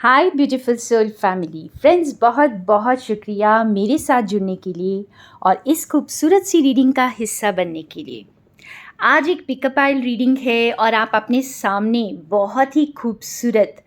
हाय beautiful soul family friends, बहुत बहुत शुक्रिया मेरे साथ जुड़ने के लिए और इस खूबसूरत सी रीडिंग का हिस्सा बनने के लिए। आज एक पिकअप आइल रीडिंग है और आप अपने सामने बहुत ही खूबसूरत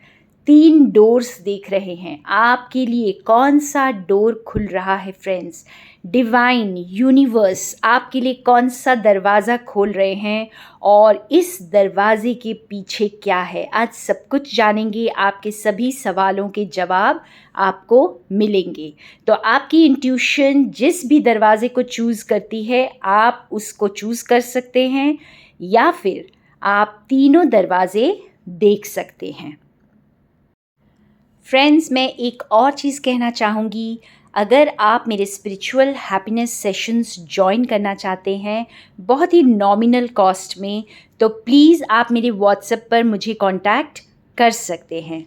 3 डोर्स देख रहे हैं। आपके लिए कौन सा डोर खुल रहा है फ्रेंड्स? डिवाइन यूनिवर्स आपके लिए कौन सा दरवाज़ा खोल रहे हैं और इस दरवाजे के पीछे क्या है? आज सब कुछ जानेंगे, आपके सभी सवालों के जवाब आपको मिलेंगे। तो आपकी इंट्यूशन जिस भी दरवाजे को चूज़ करती है, आप उसको चूज़ कर सकते हैं या फिर आप तीनों दरवाजे देख सकते हैं। फ्रेंड्स, मैं एक और चीज़ कहना चाहूँगी। अगर आप मेरे स्पिरिचुअल हैप्पीनेस सेशंस जॉइन करना चाहते हैं बहुत ही नॉमिनल कॉस्ट में, तो प्लीज़ आप मेरे व्हाट्सएप पर मुझे कांटेक्ट कर सकते हैं।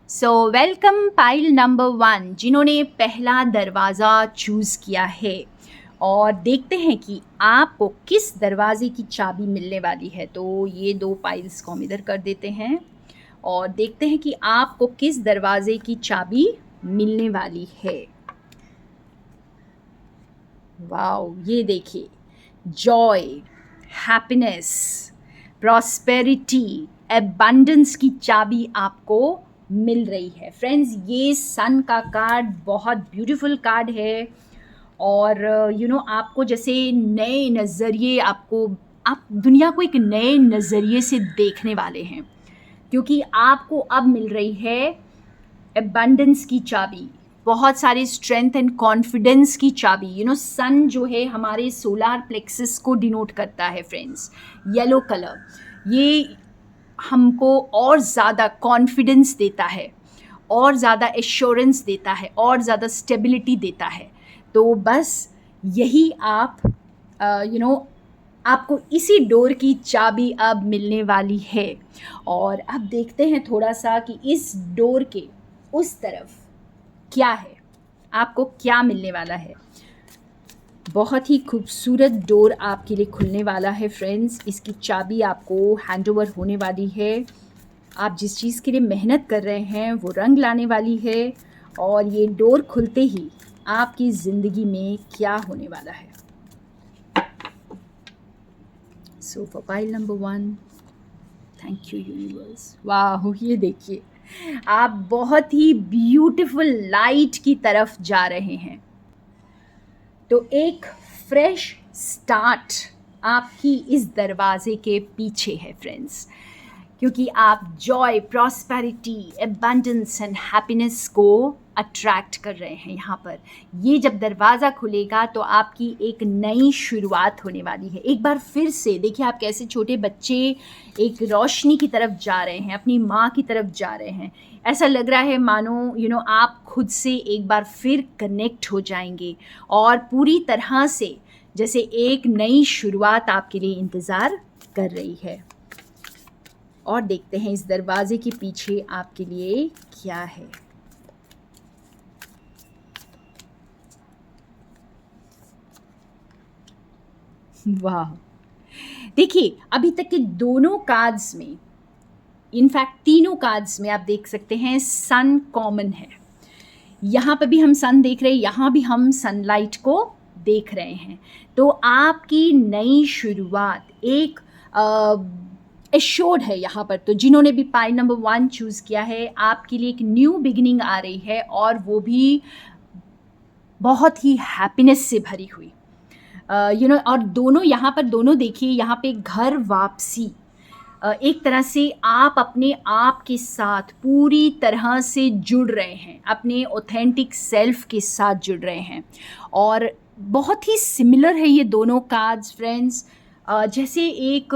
सो वेलकम पाइल नंबर 1 जिन्होंने पहला दरवाज़ा चूज़ किया है, और देखते हैं कि आपको किस दरवाजे की चाबी मिलने वाली है। तो ये 2 पाइल्स को हम इधर कर देते हैं और देखते हैं कि आपको किस दरवाजे की चाबी मिलने वाली है। वाओ, ये देखिए, जॉय, हैप्पीनेस, प्रॉस्पेरिटी, एबंडेंस की चाबी आपको मिल रही है। फ्रेंड्स, ये सन का कार्ड बहुत ब्यूटीफुल कार्ड है और आपको जैसे नए नज़रिए, आप दुनिया को एक नए नज़रिए से देखने वाले हैं, क्योंकि आपको अब मिल रही है एबंडेंस की चाबी, बहुत सारे स्ट्रेंथ एंड कॉन्फिडेंस की चाबी। सन जो है हमारे सोलार प्लेक्सस को डिनोट करता है फ्रेंड्स, येलो कलर। ये हमको और ज़्यादा कॉन्फिडेंस देता है, और ज़्यादा एश्योरेंस देता है, और ज़्यादा स्टेबिलिटी देता है। तो बस यही आप आपको इसी डोर की चाबी अब मिलने वाली है। और अब देखते हैं थोड़ा सा कि इस डोर के उस तरफ क्या है, आपको क्या मिलने वाला है। बहुत ही खूबसूरत डोर आपके लिए खुलने वाला है फ्रेंड्स। इसकी चाबी आपको हैंडओवर होने वाली है। आप जिस चीज़ के लिए मेहनत कर रहे हैं वो रंग लाने वाली है, और ये डोर खुलते ही आपकी ज़िंदगी में क्या होने वाला है। So for pile number 1, thank you universe. वाह, ये देखिए, आप बहुत ही ब्यूटीफुल लाइट की तरफ जा रहे हैं। तो एक फ्रेश स्टार्ट आपकी इस दरवाजे के पीछे है फ्रेंड्स, क्योंकि आप Joy, prosperity, abundance and happiness को अट्रैक्ट कर रहे हैं यहाँ पर। ये जब दरवाज़ा खुलेगा तो आपकी एक नई शुरुआत होने वाली है। एक बार फिर से देखिए, आप कैसे छोटे बच्चे एक रोशनी की तरफ जा रहे हैं, अपनी माँ की तरफ जा रहे हैं। ऐसा लग रहा है मानो आप खुद से एक बार फिर कनेक्ट हो जाएंगे, और पूरी तरह से जैसे एक नई शुरुआत आपके लिए इंतज़ार कर रही है। और देखते हैं इस दरवाजे के पीछे आपके लिए क्या है। वाह, देखिए, अभी तक के दोनों कार्ड्स में, इनफैक्ट तीनों कार्ड्स में आप देख सकते हैं सन कॉमन है। यहाँ पर भी हम सन देख रहे हैं, यहाँ भी हम सनलाइट को देख रहे हैं। तो आपकी नई शुरुआत एक एश्योर्ड है यहाँ पर। तो जिन्होंने भी पाइल नंबर 1 चूज़ किया है, आपके लिए एक न्यू बिगिनिंग आ रही है, और वो भी बहुत ही हैप्पीनेस से भरी हुई। और दोनों यहाँ पर, दोनों देखिए, यहाँ पे घर वापसी, एक तरह से आप अपने आप के साथ पूरी तरह से जुड़ रहे हैं, अपने ऑथेंटिक सेल्फ के साथ जुड़ रहे हैं। और बहुत ही सिमिलर है ये दोनों कार्ड्स फ्रेंड्स। जैसे एक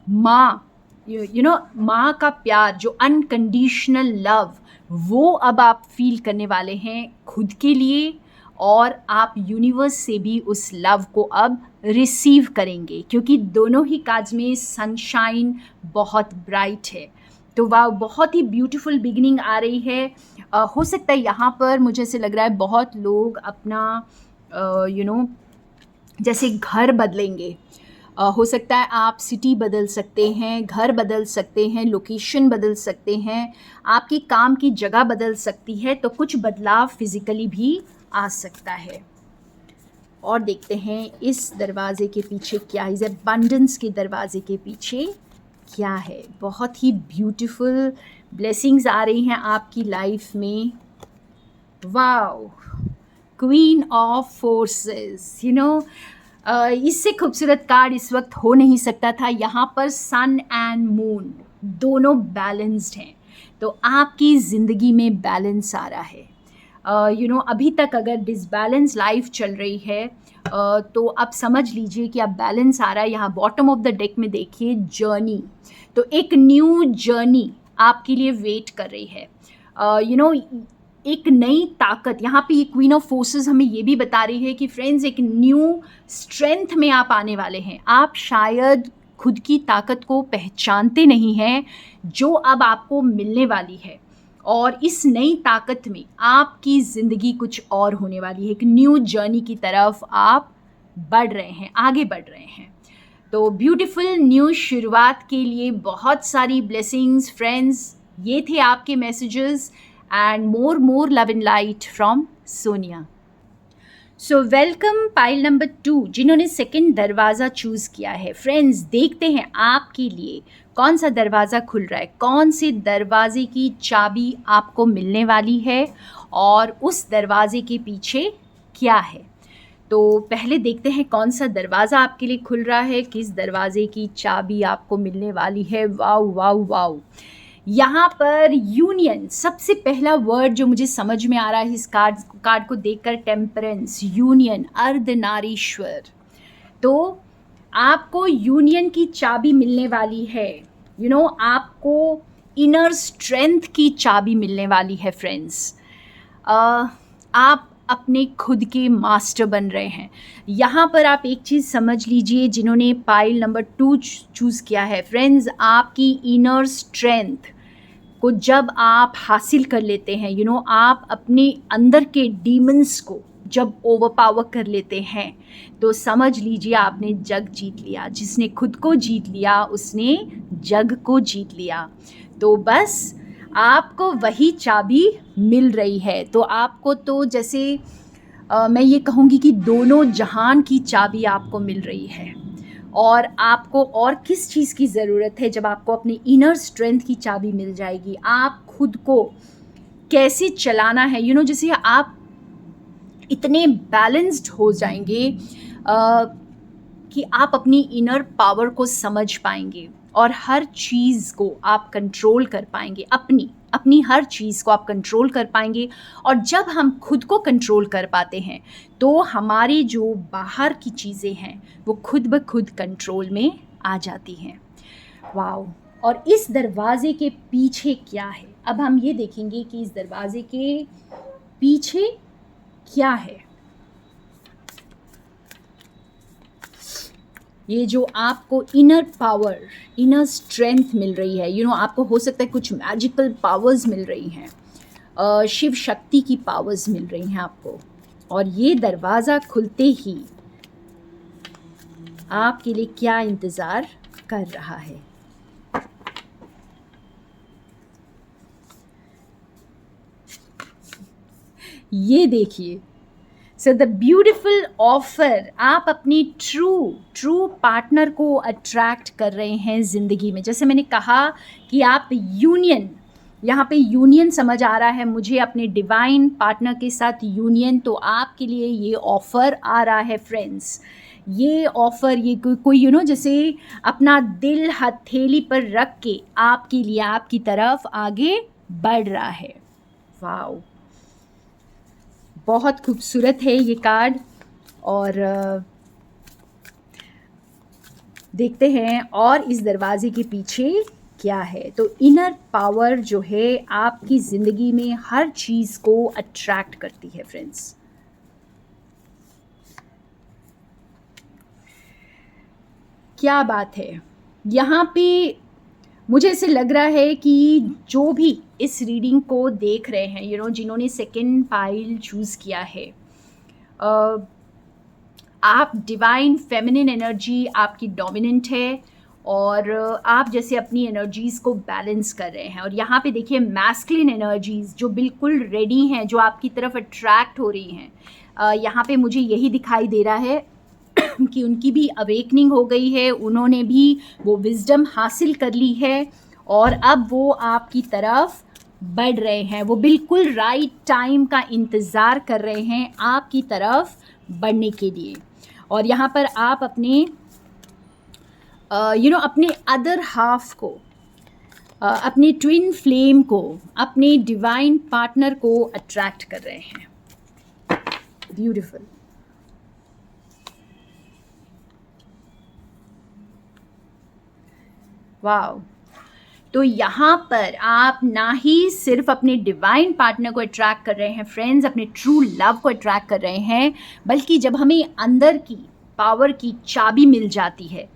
माँ, माँ का प्यार, जो अनकंडीशनल लव, वो अब आप फील करने वाले हैं खुद के लिए, और आप यूनिवर्स से भी उस लव को अब रिसीव करेंगे, क्योंकि दोनों ही कार्ड्स में सनशाइन बहुत ब्राइट है। तो वाह, बहुत ही ब्यूटीफुल बिगिनिंग आ रही है। हो सकता है यहाँ पर मुझे ऐसे लग रहा है बहुत लोग अपना जैसे घर बदलेंगे, हो सकता है आप सिटी बदल सकते हैं, घर बदल सकते हैं, लोकेशन बदल सकते हैं, आपकी काम की जगह बदल सकती है, तो कुछ बदलाव फिज़िकली भी आ सकता है। और देखते हैं इस दरवाज़े के पीछे क्या है, इस अबंडेंस के दरवाज़े के पीछे क्या है। बहुत ही ब्यूटीफुल ब्लेसिंग्स आ रही हैं आपकी लाइफ में। वाओ, क्वीन ऑफ फोर्सेस, इससे खूबसूरत कार्ड इस वक्त हो नहीं सकता था। यहाँ पर सन एंड मून दोनों बैलेंस्ड हैं, तो आपकी ज़िंदगी में बैलेंस आ रहा है। अभी तक अगर डिसबैलेंस लाइफ चल रही है तो अब समझ लीजिए कि अब बैलेंस आ रहा है। यहाँ बॉटम ऑफ द डेक में देखिए जर्नी, तो एक न्यू जर्नी आपके लिए वेट कर रही है। एक नई ताकत, यहाँ पे ये क्वीन ऑफ फोर्सेस हमें ये भी बता रही है कि फ्रेंड्स एक न्यू स्ट्रेंथ में आप आने वाले हैं। आप शायद खुद की ताकत को पहचानते नहीं हैं जो अब आपको मिलने वाली है, और इस नई ताकत में आपकी ज़िंदगी कुछ और होने वाली है। एक न्यू जर्नी की तरफ आप बढ़ रहे हैं, आगे बढ़ रहे हैं। तो ब्यूटीफुल न्यू शुरुआत के लिए बहुत सारी ब्लेसिंग्स फ्रेंड्स। ये थे आपके messages, and more love and light from Sonia. So welcome pile number 2 जिन्होंने सेकंड दरवाज़ा चूज़ किया है। फ्रेंड्स देखते हैं आपके लिए कौन सा दरवाज़ा खुल रहा है, कौन से दरवाजे की चाबी आपको मिलने वाली है, और उस दरवाजे के पीछे क्या है। तो पहले देखते हैं कौन सा दरवाज़ा आपके लिए खुल रहा है, किस दरवाजे की चाबी आपको मिलने वाली है। वाओ वाओ वाओ, यहाँ पर यूनियन सबसे पहला वर्ड जो मुझे समझ में आ रहा है इस कार्ड को देखकर, टेम्परेंस, यूनियन, अर्धनारीश्वर। तो आपको यूनियन की चाबी मिलने वाली है। आपको इनर स्ट्रेंथ की चाबी मिलने वाली है फ्रेंड्स। आप अपने खुद के मास्टर बन रहे हैं। यहाँ पर आप एक चीज़ समझ लीजिए, जिन्होंने पाइल नंबर 2 चूज़ किया है फ्रेंड्स, आपकी इनर स्ट्रेंथ को जब आप हासिल कर लेते हैं, आप अपने अंदर के डीमंस को जब ओवरपावर कर लेते हैं, तो समझ लीजिए आपने जग जीत लिया। जिसने खुद को जीत लिया उसने जग को जीत लिया। तो बस आपको वही चाबी मिल रही है। तो आपको तो जैसे मैं ये कहूँगी कि दोनों जहान की चाबी आपको मिल रही है। और आपको और किस चीज़ की ज़रूरत है जब आपको अपनी इनर स्ट्रेंथ की चाबी मिल जाएगी। आप खुद को कैसे चलाना है, जैसे आप इतने बैलेंस्ड हो जाएंगे कि आप अपनी इनर पावर को समझ पाएंगे और हर चीज़ को आप कंट्रोल कर पाएंगे। अपनी हर चीज़ को आप कंट्रोल कर पाएंगे। और जब हम खुद को कंट्रोल कर पाते हैं तो हमारी जो बाहर की चीज़ें हैं वो खुद ब खुद कंट्रोल में आ जाती हैं। वाओ, और इस दरवाज़े के पीछे क्या है, अब हम ये देखेंगे कि इस दरवाज़े के पीछे क्या है। ये जो आपको इनर पावर, इनर स्ट्रेंथ मिल रही है, आपको हो सकता है कुछ मैजिकल पावर्स मिल रही हैं, शिव शक्ति की पावर्स मिल रही हैं आपको। और ये दरवाज़ा खुलते ही आपके लिए क्या इंतज़ार कर रहा है। ये देखिए, सो द ब्यूटिफुल ऑफर, आप अपनी ट्रू पार्टनर को अट्रैक्ट कर रहे हैं ज़िंदगी में। जैसे मैंने कहा कि आप यूनियन, यहाँ पे यूनियन समझ आ रहा है मुझे, अपने डिवाइन पार्टनर के साथ यूनियन। तो आपके लिए ये ऑफ़र आ रहा है फ्रेंड्स। ये ऑफ़र, ये कोई जैसे अपना दिल हथेली पर रख के आपके लिए, आपकी तरफ आगे बढ़ रहा है। वाओ, बहुत खूबसूरत है ये कार्ड। और देखते हैं और इस दरवाजे के पीछे क्या है। तो इनर पावर जो है आपकी ज़िंदगी में हर चीज़ को अट्रैक्ट करती है फ्रेंड्स। क्या बात है। यहाँ पे मुझे ऐसे लग रहा है कि जो भी इस रीडिंग को देख रहे हैं, जिन्होंने सेकंड पाइल चूज़ किया है, आप डिवाइन फेमिनिन एनर्जी आपकी डोमिनेंट है और आप जैसे अपनी एनर्जीज़ को बैलेंस कर रहे हैं। और यहाँ पे देखिए मैस्कुलिन एनर्जीज़ जो बिल्कुल रेडी हैं, जो आपकी तरफ अट्रैक्ट हो रही हैं, यहाँ पे मुझे यही दिखाई दे रहा है कि उनकी भी अवेकनिंग हो गई है, उन्होंने भी वो विजडम हासिल कर ली है और अब वो आपकी तरफ बढ़ रहे हैं। वो बिल्कुल राइट टाइम का इंतज़ार कर रहे हैं आपकी तरफ बढ़ने के लिए। और यहाँ पर आप अपने अपने अदर हाफ को, अपने ट्विन फ्लेम को, अपने डिवाइन पार्टनर को अट्रैक्ट कर रहे हैं। ब्यूटीफुल। वाओ। तो यहाँ पर आप ना ही सिर्फ अपने डिवाइन पार्टनर को अट्रैक्ट कर रहे हैं फ्रेंड्स, अपने ट्रू लव को अट्रैक्ट कर रहे हैं, बल्कि जब हमें अंदर की पावर की चाबी मिल जाती है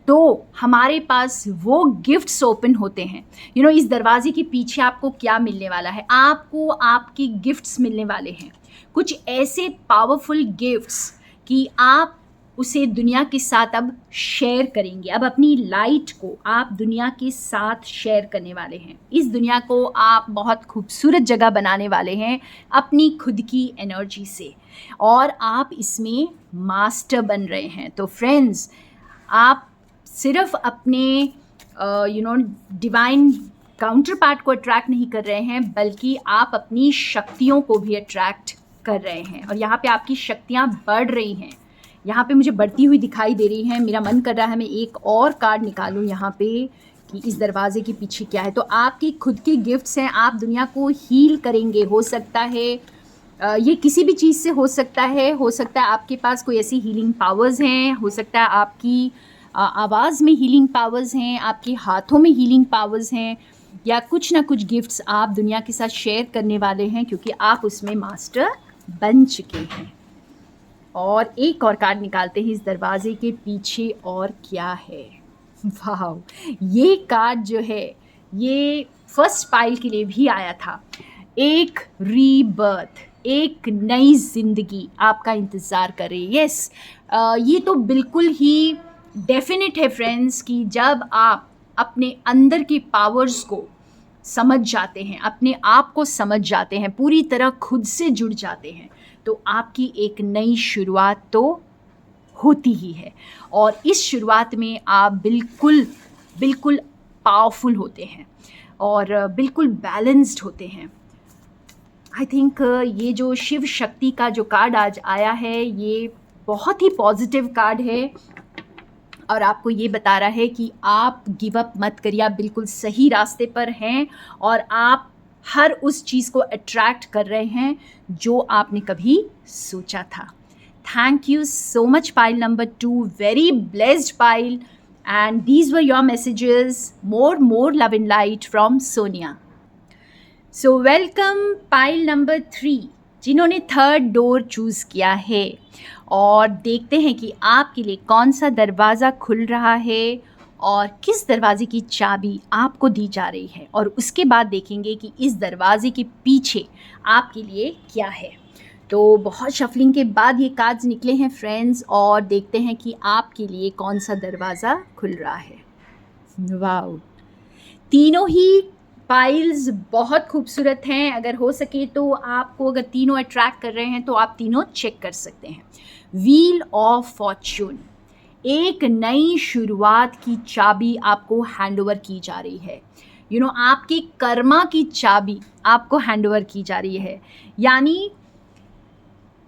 तो हमारे पास वो गिफ्ट्स ओपन होते हैं। इस दरवाजे के पीछे आपको क्या मिलने वाला है? आपको आपके गिफ्ट्स मिलने वाले हैं, कुछ ऐसे पावरफुल गिफ्ट्स कि आप उसे दुनिया के साथ अब शेयर करेंगे। अब अपनी लाइट को आप दुनिया के साथ शेयर करने वाले हैं। इस दुनिया को आप बहुत खूबसूरत जगह बनाने वाले हैं अपनी खुद की एनर्जी से, और आप इसमें मास्टर बन रहे हैं। तो फ्रेंड्स, आप सिर्फ अपने डिवाइन काउंटर पार्ट को अट्रैक्ट नहीं कर रहे हैं, बल्कि आप अपनी शक्तियों को भी अट्रैक्ट कर रहे हैं। और यहाँ पे आपकी शक्तियाँ बढ़ रही हैं, यहाँ पे मुझे बढ़ती हुई दिखाई दे रही हैं। मेरा मन कर रहा है मैं एक और कार्ड निकालूं यहाँ पे कि इस दरवाजे के पीछे क्या है। तो आपकी खुद की गिफ्ट्स हैं, आप दुनिया को हील करेंगे। हो सकता है ये किसी भी चीज़ से हो सकता है आपके पास कोई ऐसी हीलिंग पावर्स हैं, हो सकता है आपकी आवाज़ में हीलिंग पावर्स हैं, आपके हाथों में हीलिंग पावर्स हैं, या कुछ ना कुछ गिफ्ट्स आप दुनिया के साथ शेयर करने वाले हैं क्योंकि आप उसमें मास्टर बन चुके हैं। और एक और कार्ड निकालते हैं, इस दरवाजे के पीछे और क्या है। वाह, ये कार्ड जो है ये फर्स्ट पाइल के लिए भी आया था। एक रीबर्थ, एक नई जिंदगी आपका इंतज़ार कर रही है। यस, ये तो बिल्कुल ही डेफिनेट है फ्रेंड्स कि जब आप अपने अंदर की पावर्स को समझ जाते हैं, अपने आप को समझ जाते हैं, पूरी तरह खुद से जुड़ जाते हैं, तो आपकी एक नई शुरुआत तो होती ही है। और इस शुरुआत में आप बिल्कुल बिल्कुल पावरफुल होते हैं और बिल्कुल बैलेंस्ड होते हैं। आई थिंक ये जो शिव शक्ति का जो कार्ड आज आया है, ये बहुत ही पॉजिटिव कार्ड है और आपको ये बता रहा है कि आप गिव अप मत करिए, आप बिल्कुल सही रास्ते पर हैं और आप हर उस चीज़ को अट्रैक्ट कर रहे हैं जो आपने कभी सोचा था। Thank you so much pile number 2, very blessed pile, and these were your messages. More love and light from Sonia. So welcome pile number 3, जिन्होंने थर्ड डोर चूज़ किया है, और देखते हैं कि आपके लिए कौन सा दरवाज़ा खुल रहा है और किस दरवाजे की चाबी आपको दी जा रही है, और उसके बाद देखेंगे कि इस दरवाजे के पीछे आपके लिए क्या है। तो बहुत शफलिंग के बाद ये कार्ड्स निकले हैं फ्रेंड्स, और देखते हैं कि आपके लिए कौन सा दरवाज़ा खुल रहा है। वाओ, तीनों ही पाइल्स बहुत खूबसूरत हैं। अगर हो सके तो आपको, अगर तीनों अट्रैक्ट कर रहे हैं तो आप तीनों चेक कर सकते हैं। व्हील ऑफ फॉर्च्यून, एक नई शुरुआत की चाबी आपको हैंडओवर की जा रही है। आपके कर्मा की चाबी आपको हैंडओवर की जा रही है। यानी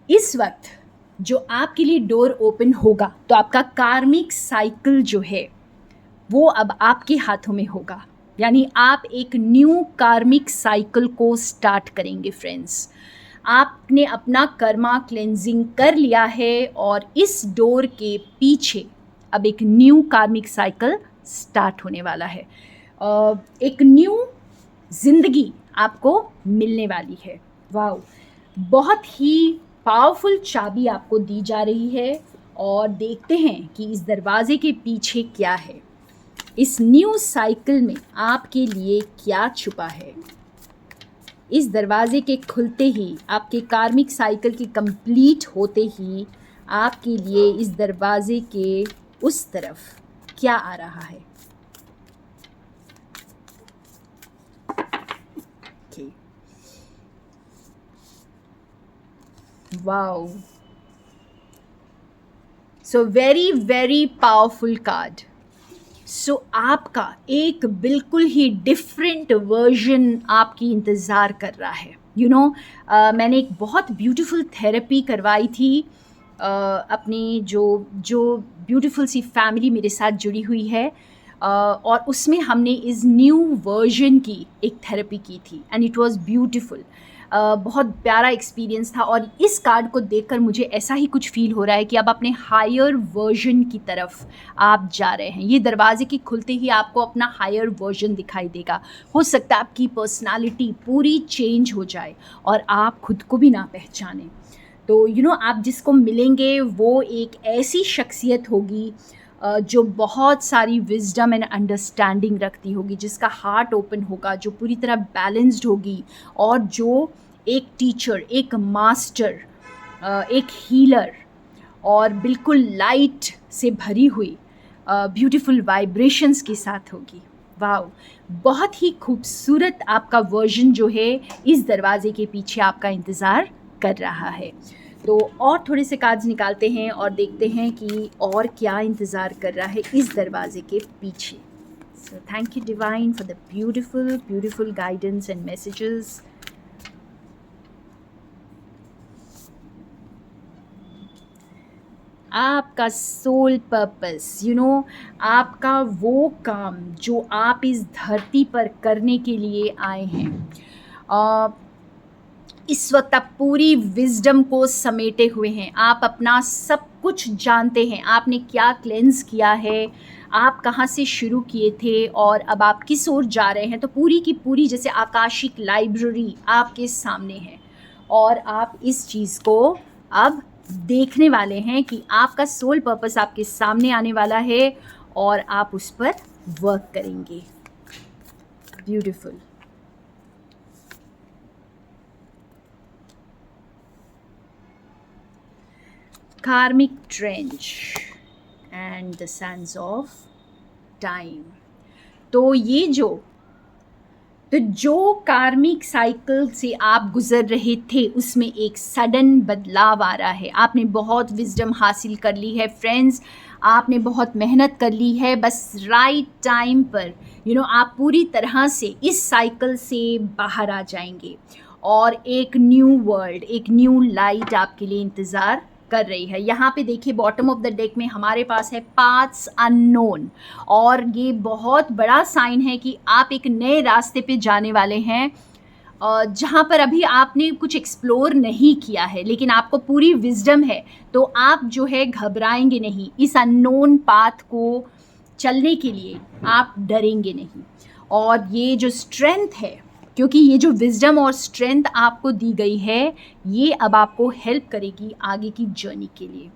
इस वक्त जो आपके लिए डोर ओपन होगा तो आपका कार्मिक साइकिल जो है वो अब आपके हाथों में होगा। यानी आप एक न्यू कार्मिक साइकिल को स्टार्ट करेंगे फ्रेंड्स। आपने अपना कर्मा क्लेंजिंग कर लिया है और इस डोर के पीछे अब एक न्यू कार्मिक साइकिल स्टार्ट होने वाला है। एक न्यू जिंदगी आपको मिलने वाली है। वाह, बहुत ही पावरफुल चाबी आपको दी जा रही है, और देखते हैं कि इस दरवाजे के पीछे क्या है। इस न्यू साइकिल में आपके लिए क्या छुपा है। इस दरवाजे के खुलते ही, आपके कार्मिक साइकिल के कंप्लीट होते ही आपके लिए इस दरवाजे के उस तरफ क्या आ रहा है? Okay, wow, so very very powerful card. So आपका एक बिल्कुल ही डिफरेंट वर्जन आपकी इंतज़ार कर रहा है। मैंने एक बहुत ब्यूटीफुल थेरेपी करवाई थी। अपनी जो जो ब्यूटीफुल सी फैमिली मेरे साथ जुड़ी हुई है, और उसमें हमने इस न्यू वर्जन की एक थेरेपी की थी एंड इट वाज ब्यूटीफुल। बहुत प्यारा एक्सपीरियंस था, और इस कार्ड को देखकर मुझे ऐसा ही कुछ फ़ील हो रहा है कि अब अपने हायर वर्जन की तरफ आप जा रहे हैं। ये दरवाजे के खुलते ही आपको अपना हायर वर्जन दिखाई देगा। हो सकता है आपकी पर्सनालिटी पूरी चेंज हो जाए और आप खुद को भी ना पहचानें। तो आप जिसको मिलेंगे वो एक ऐसी शख्सियत होगी जो बहुत सारी विजडम एंड अंडरस्टैंडिंग रखती होगी, जिसका हार्ट ओपन होगा, जो पूरी तरह बैलेंस्ड होगी, और जो एक टीचर, एक मास्टर, एक हीलर और बिल्कुल लाइट से भरी हुई ब्यूटीफुल वाइब्रेशंस के साथ होगी। वाओ, बहुत ही खूबसूरत आपका वर्जन जो है इस दरवाजे के पीछे आपका इंतज़ार कर रहा है। तो और थोड़े से कार्ड्स निकालते हैं और देखते हैं कि और क्या इंतज़ार कर रहा है इस दरवाजे के पीछे। So thank you divine for the beautiful beautiful guidance and messages. आपका सोल पर्पस, आपका वो काम जो आप इस धरती पर करने के लिए आए हैं। इस वक्त आप पूरी विजडम को समेटे हुए हैं। आप अपना सब कुछ जानते हैं, आपने क्या क्लेंस किया है, आप कहाँ से शुरू किए थे और अब आप किस ओर जा रहे हैं। तो पूरी की पूरी जैसे आकाशिक लाइब्रेरी आपके सामने है, और आप इस चीज़ को अब देखने वाले हैं कि आपका सोल पर्पस आपके सामने आने वाला है और आप उस पर वर्क करेंगे। ब्यूटीफुल। कार्मिक trench and the Sands of time. तो ये जो कार्मिक साइकिल से आप गुजर रहे थे उसमें एक सडन बदलाव आ रहा है। आपने बहुत विजडम हासिल कर ली है फ्रेंड्स, आपने बहुत मेहनत कर ली है, बस राइट टाइम पर आप पूरी तरह से इस साइकिल से बाहर आ जाएंगे और एक न्यू वर्ल्ड, एक न्यू लाइट आपके लिए इंतज़ार कर रही है। यहाँ पे देखिए बॉटम ऑफ द डेक में हमारे पास है पाथ्स अननोन, और ये बहुत बड़ा साइन है कि आप एक नए रास्ते पे जाने वाले हैं जहाँ पर अभी आपने कुछ एक्सप्लोर नहीं किया है, लेकिन आपको पूरी विजडम है, तो आप जो है घबराएंगे नहीं। इस अननोन पाथ को चलने के लिए आप डरेंगे नहीं, और ये जो स्ट्रेंथ है, क्योंकि ये जो विजडम और स्ट्रेंथ आपको दी गई है, ये अब आपको हेल्प करेगी आगे की जर्नी के लिए।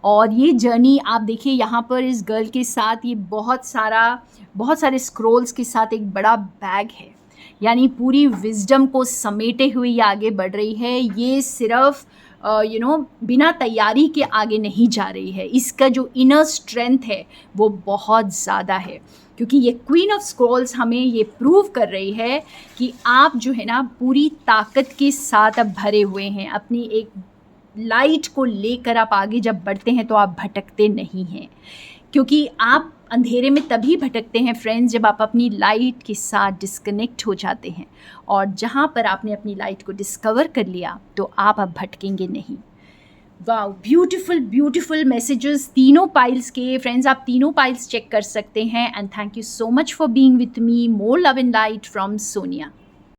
और ये जर्नी आप देखिए यहाँ पर इस गर्ल के साथ ये बहुत सारे स्क्रोल्स के साथ एक बड़ा बैग है, यानी पूरी विजडम को समेटे हुए ये आगे बढ़ रही है। ये सिर्फ बिना तैयारी के आगे नहीं जा रही है। इसका जो इनर स्ट्रेंथ है वो बहुत ज़्यादा है, क्योंकि ये क्वीन ऑफ स्क्रॉल्स हमें ये प्रूव कर रही है कि आप जो है ना पूरी ताकत के साथ अब भरे हुए हैं। अपनी एक लाइट को लेकर आप आगे जब बढ़ते हैं तो आप भटकते नहीं हैं, क्योंकि आप अंधेरे में तभी भटकते हैं फ्रेंड्स जब आप अपनी लाइट के साथ डिस्कनेक्ट हो जाते हैं, और जहाँ पर आपने अपनी लाइट को डिस्कवर कर लिया तो आप अब भटकेंगे नहीं। वाओ, ब्यूटीफुल ब्यूटीफुल मैसेजेस तीनों पाइल्स के। फ्रेंड्स आप तीनों पाइल्स चेक कर सकते हैं। And thank you so much for being with me. More love and light from Sonia.